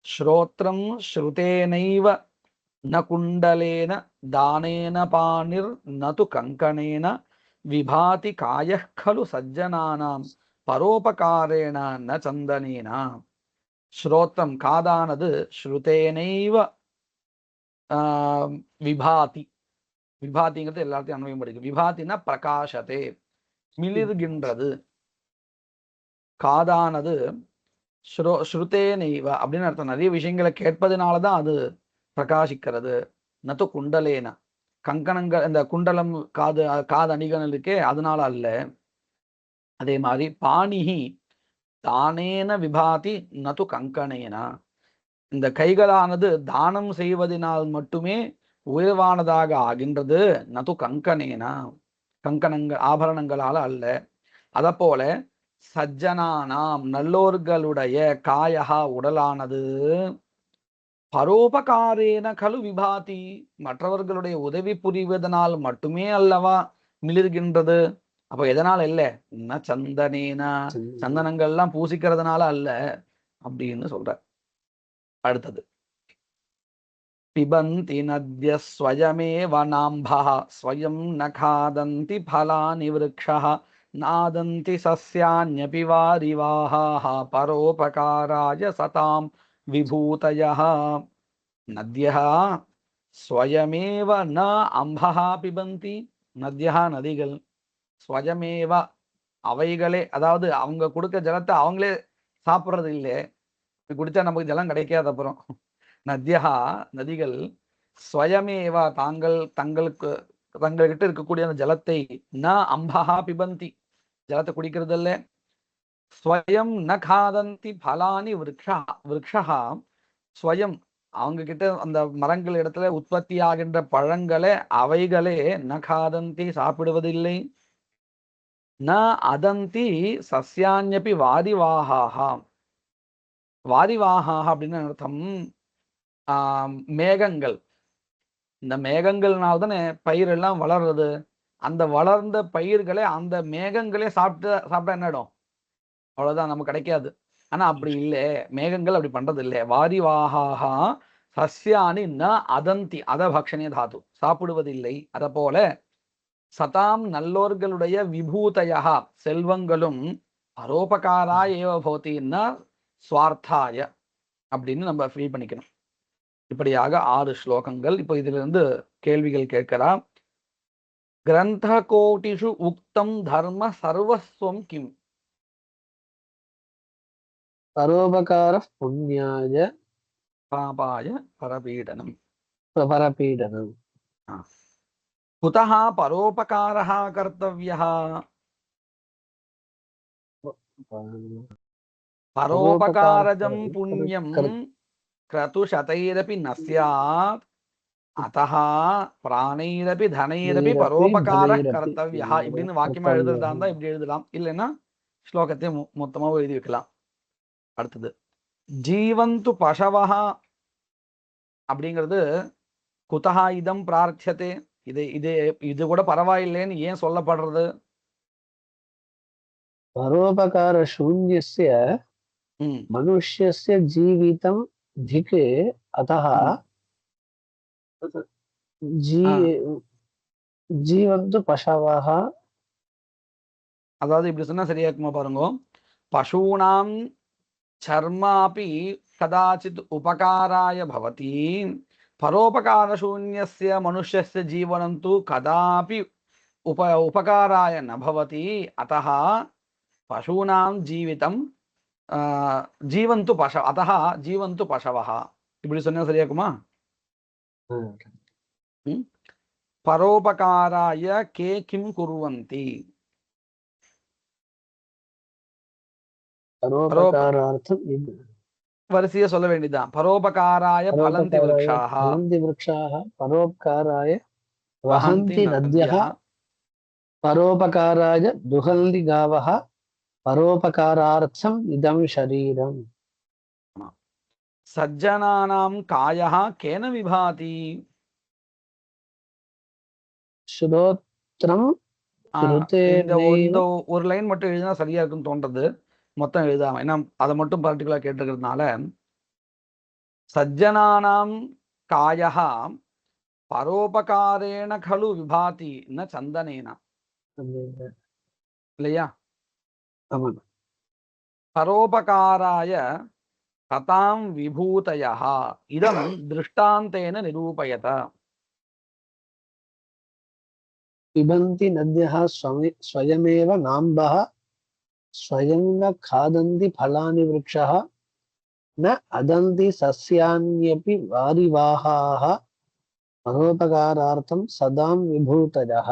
ஸ்ரோத்ரம் ஸ்ருதேனைவ ந குண்டலேன தானேன பாணிர் நது கங்கணேன விபாதி காயः खलु சஜ்ஜனானாம் பரோபகாரேன ந சந்தனேனா. ஸ்ரோத்ரம் காதானது, ஸ்ருதேனைவ விபாதி, விபாதிங்கிறது எல்லாத்தையும் அன்வயம் படிக்கும். விபாதினா பிரகாசத்தே, மிளிர்கின்றது. காதானது ஸ்ருதே நெய்வ அப்படின்னு அர்த்தம். நிறைய விஷயங்களை கேட்பதனாலதான் அது பிரகாசிக்கிறது. நது குண்டலேன, கங்கணங்கள் இந்த குண்டலம் காது காது அணிகலன் இருக்கே அதனால அல்ல. அதே மாதிரி பாணிஹி தானேன விபாதி நது கங்கணேனா, இந்த கைகளானது தானம் செய்வதனால் மட்டுமே உயர்வானதாக ஆகின்றது. நது கங்கணேனா, கங்கணங்கள் ஆபரணங்களால அல்ல. அத போல சஜ்ஜனானாம் நல்லோர்களுடைய காயகா உடலானது பரோபகாரேன கலு விபாதி, மற்றவர்களுடைய உதவி புரிவதனால் மட்டுமே அல்லவா மிளிர்கின்றது. அப்ப எதனால இல்ல? சந்தனேனா, சந்தனங்கள்லாம் பூசிக்கிறதுனால அல்ல அப்படின்னு சொல்ற. அடுத்தது பிபந்தி நத்ய ஸ்வயமேவ நாம்பஹ ஸ்வயம் ந காதந்தி பலானி விருக்ஷஹ நாதந்தி சஸ்யான்யபி வாரிவாஹாஹ பரோபகாராய சதாம் விபூதயः. நத்யः ஸ்வயமேவ ந அம்பஹ பிபந்தி, நத்யः நதிகள், ஸ்வயமேவ அவைகளே, அதாவது அவங்க கொடுக்க ஜலத்தை அவங்களே சாப்பிட்றது இல்லை, குடிச்சா நமக்கு ஜலம் கிடைக்காது. அப்புறம் நத்யா நதிகள் ஸ்வயமேவா தங்களுக்கு தங்கள்கிட்ட இருக்கக்கூடிய அந்த ஜலத்தை ந அம்பஹா பிபந்தி ஜலத்தை குடிக்கிறது இல்ல. ஸ்வயம் ந காதந்தி பலானி விருக்ஷா ஸ்வயம் அவங்க கிட்ட அந்த மரங்கள் இடத்துல உற்பத்தி ஆகின்ற பழங்களை அவைகளே ந காதந்தி சாப்பிடுவதில்லை. ந அதந்தி சஸ்யான்யபி வாரிவாஹா, வாரிவாஹா அப்படின்னு அர்த்தம் மேகங்கள். இந்த மேகங்கள்னால்தானே பயிர் எல்லாம் வளர்றது. அந்த வளர்ந்த பயிர்களை அந்த மேகங்களே சாப்பிட்டா என்னடும், அவ்வளவுதான், நமக்கு கிடைக்காது. ஆனா அப்படி இல்லை, மேகங்கள் அப்படி பண்றது இல்லை. வாரிவாஹா சஸ்யானி ந அதந்தி, அத பக்ஷணிய தாது, சாப்பிடுவதில்லை. அத போல சதாம் நல்லோர்களுடைய விபூதயா செல்வங்களும் பரோபகாராய ஏவ பவதி ந ஸ்வார்த்தாய அப்படின்னு நம்ம ஃபீல் பண்ணிக்கணும். இப்படியாக 6 ஸ்லோகங்கள். இப்போ இதிலிருந்து கேள்விகள் கேட்கலாம். கிரந்த கோட்டிஷு உக்தம் தர்ம சர்வஸ்வம் கிம்? பரோபகார புண்ணியாய பாபாய பரபீடனம். பரபீடனம். குதஹ பரோபகாரஹ கர்த்தவ்யஹ? பரோபகாரஜம் புண்ணியம் கிரதுஷதைரபி ந ஸ்யாத் அதஹ பிராணைரபி தனைரபி பரோபகார கர்த்தவ்யஹ இப்படின்னு வாக்கியமா எழுதுறதா இருந்தா இப்படி எழுதலாம், இல்லைன்னா ஸ்லோகத்தை மொத்தமாக எழுதி வைக்கலாம். அடுத்தது ஜீவந்து பசவஹா அப்படிங்கிறது குதஹா இதம் பிரார்த்தியதே, இது இது இது கூட பரவாயில்லைன்னு ஏன் சொல்லப்படுறது? பரோபகார சூன்யஸ்ய மனுஷ்யஸ்ய ஜீவிதம் திக் அதஹ ஜீவந்து பசவஹ. அதாவது இப்படி சொன்னா சரியா இருக்குமா பாருங்க. பசூனாம் சர்மாபி கதாச்சித் உபகாராய பவதி, பரோபகார சூன்யஸ்ய மனுஷ்யஸ்ய ஜீவனம் து கதாபி உபகாராய ந பவதி அத்தஹ பசூனாம் ஜீவிதம் ஜீவந்து அத்தஹ ஜீவந்து பசவஹ. இப்படி சொன்னா சரியா இருக்குமா? பரோபகாராய கே கிம் குர்வந்தி? வரிசையா சொல்ல வேண்டியதுதான். பரோபகாராய பலந்தி விருக்ஷாஹ, பரோபகாராய வஹந்தி நத்யஹ, பரோபகாராய துஹந்தி காவஹ, பரோபகாரார்த்தம் இதம் ஷரீரம். சஜ்ஜனானாம் காயஹ கேன விபாதி? ஸ்ரோத்ரம் இந்த ஒரு லைன் மட்டும் எழுதினா சரியா இருக்குன்னு தோன்றது, மொத்தம் எழுதாம. ஏன்னா அதை மட்டும் பர்டிகுலர் கேட்டுக்கிறதுனால. சஜ்ஜனானாம் காயஹ பரோபகாரேண கலு விபாதி ந சந்தனேன, இல்லையா? பரோபகாராய கதாம் விபூதயः இதம் திருஷ்டாந்தேன நிரூபயத. பிபந்தி நத்யः ஸ்வயமேவ நாம்பः ஸ்வயங்க காதந்தி பலானி விருட்சः ந அதந்தி சஸ்யான்யபி வாரிவாகாः மனோபகாரார்த்தம் சதாம் விபூதஜः.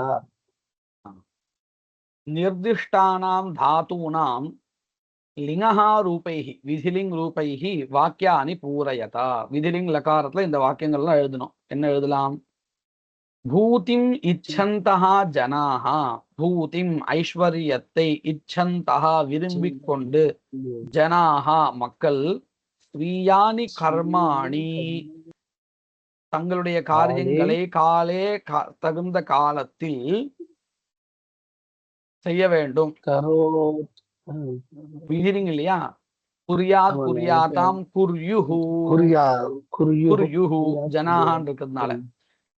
நிர்திஷ்டானாம் தாத்தூனாம் லிங்கஹ ரூபைஹி விதிலிங் ரூபைஹி வாக்கியானி பூரயதா. விதிலிங் லகாரத்துல இந்த வாக்கியங்கள்லாம் எழுதணும். என்ன எழுதலாம்? பூதிம் இச்சந்தஹா ஜனாஹா, பூதிம் ஐஸ்வர்யத்தை, இச்சந்தஹா விரும்பிக் கொண்டு, ஜனாஹா மக்கள், ஸ்ரீயானி கர்மாணி தங்களுடைய காரியங்களை காலே தகுந்த காலத்தில் செய்ய வேண்டும். விதிலிங் இல்லையா? குர்யாத் குர்யாதாம் குர்யுஹு, குர்யுஹு ஜனாஹான் இருக்கிறதுனால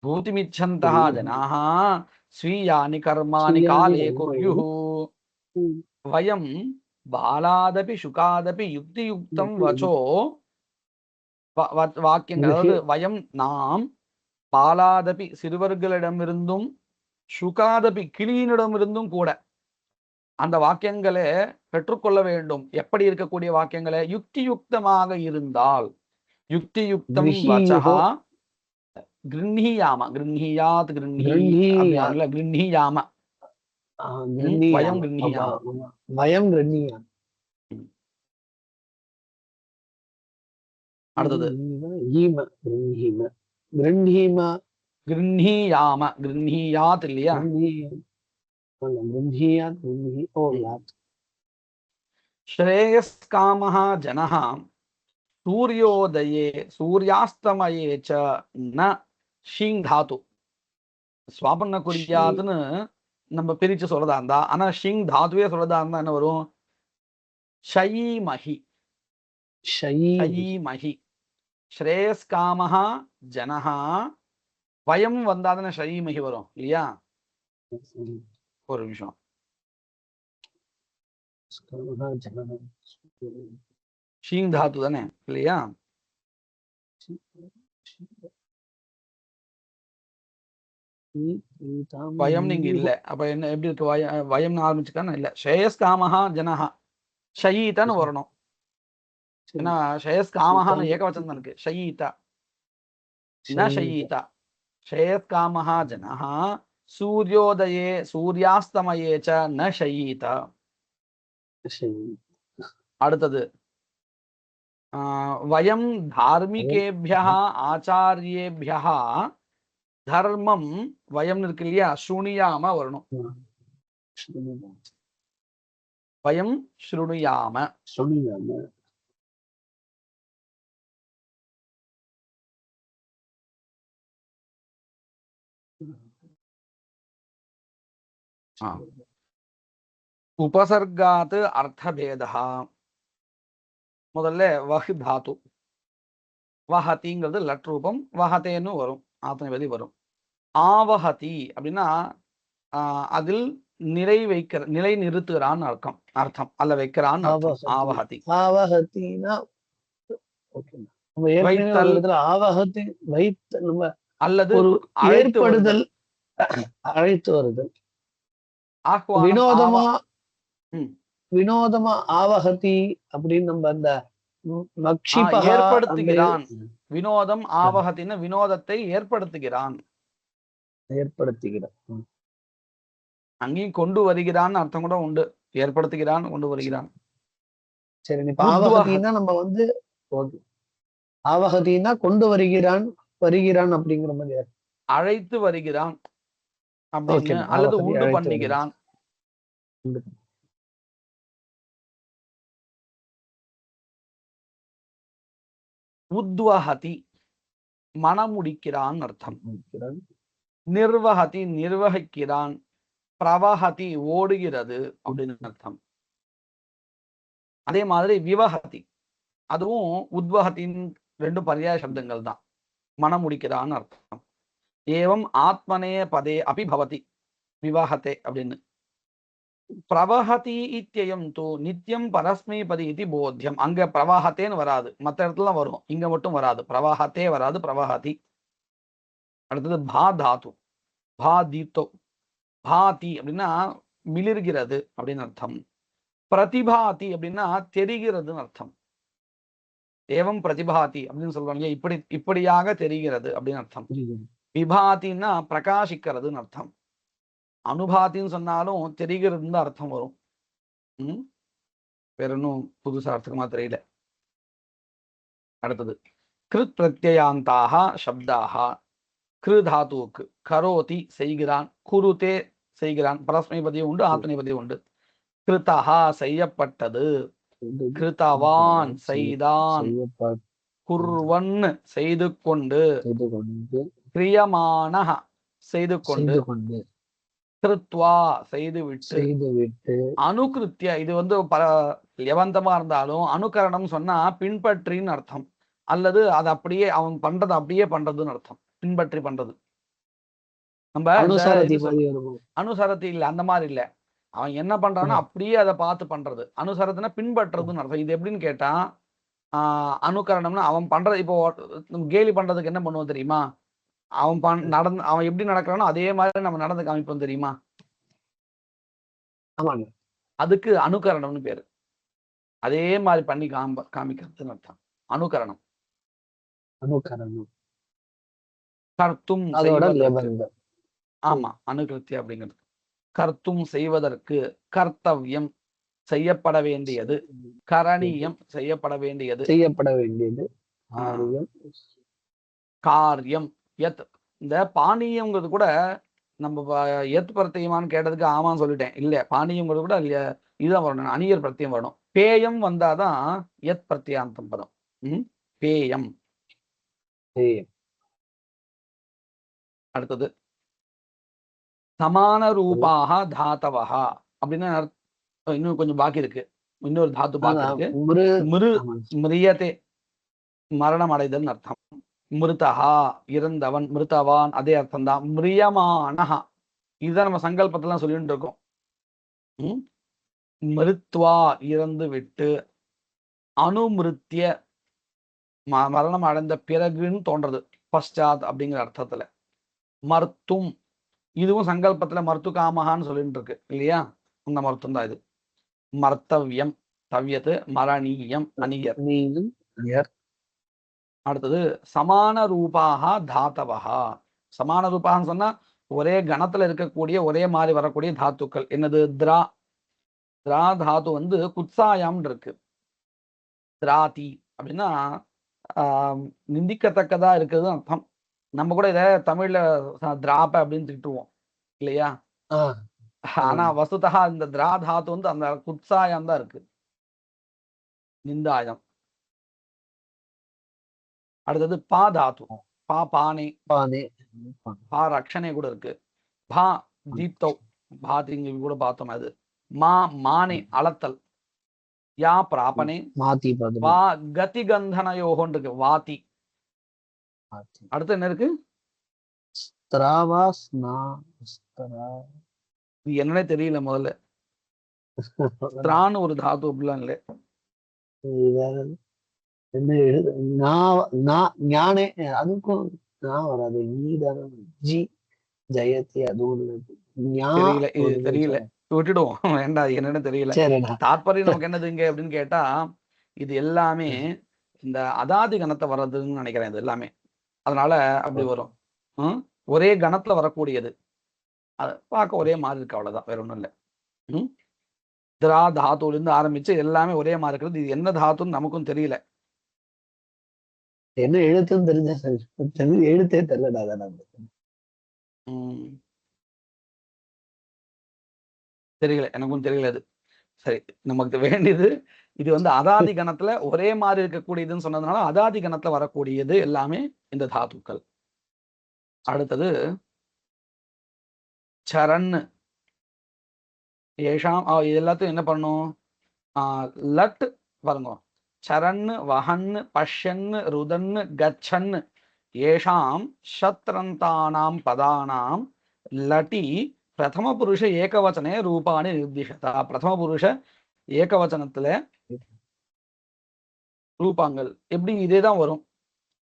பூதிமிச்சந்தா ஜனாஹா ஸ்வீயானி கர்மாணி காலே குர்யுஹு. வயம் பாலாதபி சுகாதபி யுக்தியுக்தம் வச்சோ வாக்கியங்கள். அதாவது வயம் நாம் பாலாதபி சிறுவர்களிடமிருந்தும் சுகாதபி கிளியினிடமிருந்தும் கூட அந்த வாக்கியங்களை பெற்றுக்கொள்ள வேண்டும். எப்படி இருக்கக்கூடிய வாக்கியங்களை? யுக்தியுக்தமாக இருந்தால். யுக்தியுக்தம் வச்சஹா கிருண்ஹியாம, கிருண்ஹியாத் கிருண்ஹியாம கிருண்ஹியாம வயம் கிருண்ஹியாம வயம் கிருண்ஹியாம. அடுத்தது கிருண்ஹியாம, கிருண்ஹியாத் இல்லையா? ஸ்ரேயஸ்காமஹ ஜனஹ சூரியோதயே சூர்யாஸ்தமயே ச ந ஷீங் தாத்து. ஸ்வாபன்ன குறியாதுன்னு நம்ம பிரிச்சு சொல்றதா இருந்தா, ஆனா ஷிங் தாத்துவே சொல்றதா இருந்தா என்ன வரும்? ஷயீமஹி, ஷயீமஹி. ஸ்ரேயஸ்காமஹ ஜனஹ வயம் வந்தாதானே ஷயீமஹி வரும் இல்லையா? ஒரு நிமிஷம். ஷீங் தாத்து தானே இல்லையா? வயம் நீங்க இல்ல. அப்ப என்ன எப்படி இருக்கு? வயம்னு ஆரம்பிச்சுக்கான இல்ல. ஸ்ரேயஸ்காமஹா ஜனஹா ஷயீதான்னு வரணும். ஏன்னா ஸ்ரேயஸ்காமஹான்னு ஏகவச்சனம் இருக்கு. ஷயீதா ந ஷயீதா. ஸ்ரேயஸ்காமஹா ஜனஹா சூரியோதயே சூர்யாஸ்தமயே ச ந ஷயீதா. அடுத்தது வயம் தார்மிகேபியः ஆச்சாரியேபியः தர்மம் வயம் இருக்கு இல்லையா? ஸ்ருணியாம வரணும். வயம் ஸ்ருணுயாம. உபசர்காத் அர்த்தபேதா. முதல்ல வஹ் தாத்து, வஹதிங்கிறது லட் ரூபம், வஹதேன்னு வரும், ஆத்மநேபதி வரும். ஆவஹதி அப்படின்னா அதில் நிலை நிறுத்துகிறான்னு அர்த்தம் அல்ல வைக்கிறான்னு அர்த்தம். ஆவஹதி. ஆவஹதினா ஆவஹதி அல்லது ஏற்படுதல், அழைத்து வருதல். வினோதமா வினோதமா ஆவஹதி அப்படின்னு நம்ம அந்த ஏற்படுத்துகிறான். வினோதம் ஆவஹத்தின்னு வினோதத்தை ஏற்படுத்துகிறான். அங்கேயும் கொண்டு வருகிறான்னு அர்த்தம் கூட உண்டு. ஏற்படுத்துகிறான், கொண்டு வருகிறான். சரி, ஆவஹதினா நம்ம வந்து ஆவஹதினா கொண்டு வருகிறான், வருகிறான் அப்படிங்கிற மாதிரி அழைத்து வருகிறான் அப்படின்னு, அல்லது உண்டு பண்ணுகிறான். உத்வஹதி மனமுடிக்கிறான் அர்த்தம். நிர்வஹதி நிர்வகிக்கிறான். பிரவஹதி ஓடுகிறது அப்படின்னு அர்த்தம். அதே மாதிரி விவஹதி, அதுவும் உத்வஹத்தின் ரெண்டு பர்யாய சப்தங்கள் தான். மனமுடிக்கிறான்னு அர்த்தம். ஏவம் ஆத்மனே பதே அபி பவதி விவாஹத்தே அப்படின்னு. பிரவஹதி இத்தியம் தூ நித்தியம் பரஸ்மைபதி இது போத்தியம். அங்க பிரவாகத்தேன்னு வராது, மற்ற இடத்துல வரும், இங்க மட்டும் வராது. பிரவாகத்தே வராது, பிரவாகதி. அடுத்தது பா தாத்து, பா தீப்தோ, பாதி அப்படின்னா மிளிர்கிறது அப்படின்னு அர்த்தம். பிரதிபாதி அப்படின்னா தெரிகிறதுன்னு அர்த்தம். ஏவம் பிரதிபாதி அப்படின்னு சொல்றாங்க, இப்படியாக தெரிகிறது அப்படின்னு அர்த்தம். விபாத்தின்னா பிரகாசிக்கிறதுன்னு அர்த்தம். அனுபாத்தின்னு சொன்னாலும் தெரிகிறதுன்னு அர்த்தம் வரும். வேற ஒன்றும் புதுசா அர்த்தமா தெரியல. அடுத்தது கிருத் பிரத்யயாந்தாக சப்தாக. கிரு தாத்துவுக்கு கரோதி செய்கிறான், குருதே செய்கிறான், பரஸ்மைபதியும் உண்டு, ஆத்மநேபதியும் உண்டு. கிருத்தஹா செய்யப்பட்டது, கிருத்தவான் செய்தான், குர்வன் செய்து கொண்டு, கிரியமான செய்து கொண்டு, கிருத்வா செய்து விட்டு, அனுகிருத்திய இது வந்து யவந்தமா இருந்தாலும் அனுகரணம் சொன்னா பின்பற்றின்னு அர்த்தம், அல்லது அது அப்படியே அவன் பண்றது அப்படியே பண்றதுன்னு அர்த்தம். பின்பற்றி பண்றது. நம்ம அனுசரத்தி இல்ல, அந்த மாதிரி இல்ல. அவன் என்ன பண்றானோ அப்படியே அதை பார்த்து பண்றது. அனுசரத்தினா பின்பற்றுறதுன்னு அர்த்தம். இது எப்படின்னு கேட்டா அனுகரணம்னா அவன் பண்றது. இப்போ கேலி பண்றதுக்கு என்ன பண்ணுவோம் தெரியுமா? அவன் எப்படி நடக்கிறானோ அதே மாதிரி நம்ம நடந்து காமிப்போம் தெரியுமா? அதுக்கு அனுகரணம்னு பேரு. அதே மாதிரி பண்ணி காமிக்கிறதுன்னு அர்த்தம் அனுகரணம். கர்த்தும் ஆமா, அனுகிருத்திய அப்படிங்கிறது கர்த்தும் செய்வதற்கு, கர்த்தவ்யம் செய்யப்பட வேண்டியது, கரணீயம் செய்யப்பட வேண்டியது, காரியம் எத். இந்த பானீயம்ங்கிறது கூட நம்ம எத் பிரத்தியமான்னு கேட்டதுக்கு ஆமான்னு சொல்லிட்டேன். இல்ல, பானீயம்ங்கிறது கூட இதுதான் வரணும், அணியர் பிரத்தியம் வரணும். பேயம் வந்தாதான் எத் பிரத்தியாந்தம் பதம். பேயம். அடுத்தது சமான ரூபாக தாத்தவஹா அப்படின்னா இன்னும் கொஞ்சம் பாக்கி இருக்கு. இன்னொரு தாத்து பாக்கி இருக்கு. மிரியதே மரணம் அடைதல் அர்த்தம். மிருதஹா இறந்தவன், மிருதவான் அதே அர்த்தம் தான். மிரியமானஹா இதுதான் நம்ம சங்கல்பத்தெல்லாம் சொல்லிட்டு இருக்கோம். மிருத்வா இறந்து விட்டு, அனுமிருத்திய மரணம் அடைந்த பிறகுன்னு தோன்றது, பశ్చాத் அப்படிங்கிற அர்த்தத்துல. மர்த்தும் இதுவும் சங்கல்பத்துல மருத்து காமகான்னு சொல்லிட்டு இருக்கு இல்லையா? அந்த மருத்துவம் தான் இது. மர்த்தவ்யம் தவ்யத்து, மரணீயம் அணியர். அடுத்தது சமான ரூபாக தாத்தவஹா. சமான ரூபான்னு சொன்னா ஒரே கணத்துல இருக்கக்கூடிய ஒரே மாதிரி வரக்கூடிய தாத்துக்கள். என்னது? திரா. திரா தாத்து வந்து குத்சாயம் இருக்கு. திராதி அப்படின்னா நிந்திக்கத்தக்கதா இருக்கிறது அர்த்தம். நம்ம கூட இதை தமிழ்ல திராப அப்படின்னு திட்டுவோம் இல்லையா? ஆனா வசுதா இந்த திரா தாத்து வந்து அந்த குத்சாயம் தான் இருக்கு, நிந்தாயம். அடுத்தது பா தாத்து. பா பானே, பா ரக்ஷனே கூட இருக்கு. பா தீப்தோ, பாத்திங்க கூட பார்த்தோம். அது மா மானே அளத்தல். யா பிராபனே, வா கதி கந்தனயோகன் இருக்கு, வாதி. அடுத்து என்ன இருக்கு? என்னன்னே தெரியல முதல்ல. திரான்னு ஒரு தாத்து அப்படிலாம் இல்லை. அதுக்கும் வராது. தெரியல, இது தெரியல, விட்டுடுவோம். வேண்டாம், என்னன்னு தெரியல. தாற்பயம் நமக்கு என்னது இங்க அப்படின்னு கேட்டா, இது எல்லாமே இந்த அதாதி கணத்தை வர்றதுன்னு நினைக்கிறேன். இது எல்லாமே அதனால அப்படி வரும். ஒரே கணத்துல வரக்கூடியது, அது பார்க்க ஒரே மாதிரி இருக்கு, அவ்வளவுதான், வேற ஒண்ணும் இல்லை. திரா தாத்துல இருந்து ஆரம்பிச்சு எல்லாமே ஒரே மாதிரி இருக்கிறது. இது என்ன தாத்துன்னு நமக்கும் தெரியல. என்ன எழுத்துன்னு தெரிஞ்ச எழுத்தே தெரியல. தெரியல, எனக்கும் தெரியல அது. சரி, நமக்கு வேண்டியது இது வந்து அதாதி கணத்துல ஒரே மாதிரி இருக்கக்கூடியதுன்னு சொன்னதுனால அதாதி கணத்துல வரக்கூடியது எல்லாமே இந்த தாத்துக்கள். அடுத்தது சரண். ஏஷாம் இது எல்லாத்தையும் என்ன பண்ணும்? லட் பாருங்க. சரண்ணு, வஹன்னு, பஷ்யன்னு, ருதன்னு, கச்சன்னு ஏஷாம் சத்ரந்தானாம் பதானாம் லட்டி பிரதம புருஷ ஏகவச்சனே ரூபானி நிர்திஷதா. பிரதம புருஷ ஏகவச்சனத்துல ரூபாங்கள் எப்படி இதேதான் வரும்.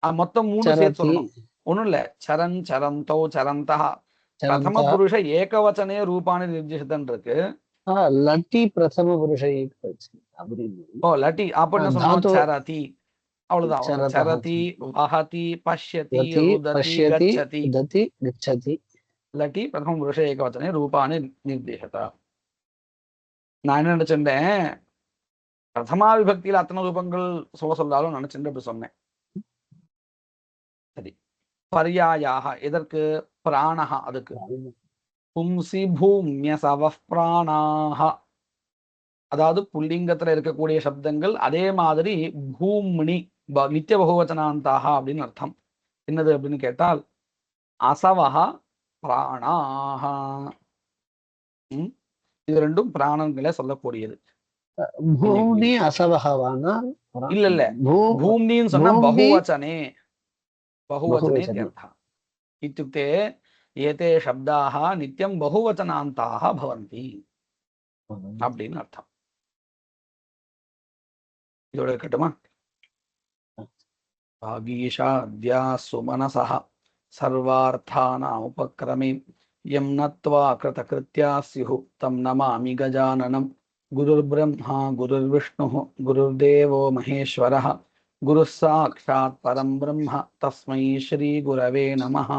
மொத்தம் 3 சேர்த்து சொல்லணும், ஒண்ணும் இல்ல. சரண், சரந்தோ, சரந்தா. பிரதம புருஷ ஏகவச்சனே ரூபானி நிர்திஷதன் இருக்கு. லட்டி பிரதம புருஷ ஏகவச்சனம் அப்படின்னு. ஓ லட்டி அப்ப என்ன சொல்லணும்? தாத்து சரதி. அவ்வளவுதான். அவ்வளவுதான். சரதः சரதி, வஹதி, பஷ்யதி, ரதி ருததி, பஷ்யதி கச்சதி. உததி கச்சதி. லட்டி பிரதம புருஷ ஏகவச்சனே ரூபானி நிர்தேசதா. நான் என்ன நினைச்சிருந்தேன், பிரதமா விபக்தியில அத்தனை ரூபங்கள் சொல்லாலும் நினைச்சிருந்து அப்படி சொன்னேன். சரி. பர்யாயாக எதற்கு? பிராணஹா. அதுக்கு பும்சி பூம்யசவ பிராணாக. அதாவது புல்லிங்கத்துல இருக்கக்கூடிய சப்தங்கள் அதே மாதிரி பூம்னி நித்திய பகுவச்சனாந்தாக அப்படின்னு அர்த்தம். என்னது அப்படின்னு கேட்டால் அசவஹ பிராணாக. இது ரெண்டும் பிராணங்களை சொல்லக்கூடியது. பூமி அசவஹவானா? இல்ல இல்ல, பூம்னின்னு சொன்னா பகுவச்சனே. பகுவச்சனே அர்த்தம். இत्युक्ते ஏதே சப்தாக நித்தியம் பகுவச்சனாந்தாக பவந்தி அப்படின்னு அர்த்தம். இதோட இருக்கட்டுமா? ஆகீஷாத்யா சுமனசஹ சர்வார்த்தானாம் உபக்ரமே யம் நத்வா கிருதகிருத்யா ஸ்யுஹு தம் நமாமி கஜானனம். குருர் பிரம்மா குருர் விஷ்ணு குருர்தேவோ மகேஸ்வரः குருः சாக்ஷாத் பரம் பிரம்ம தஸ்மை ஸ்ரீ குரவே நமः.